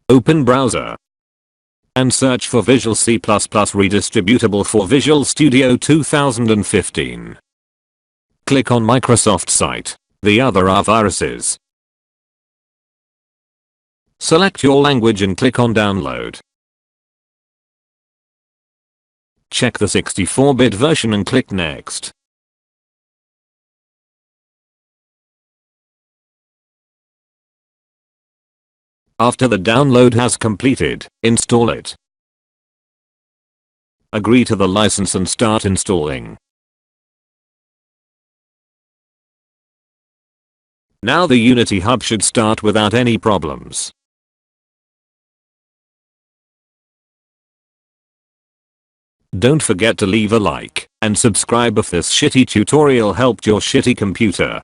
Open browser and search for Visual C++ Redistributable for Visual Studio 2015. Click on Microsoft site. The other are viruses. Select your language and click on download. Check the 64-bit version and click next. After the download has completed, install it. Agree to the license and start installing. Now the Unity Hub should start without any problems. Don't forget to leave a like and subscribe if this shitty tutorial helped your shitty computer.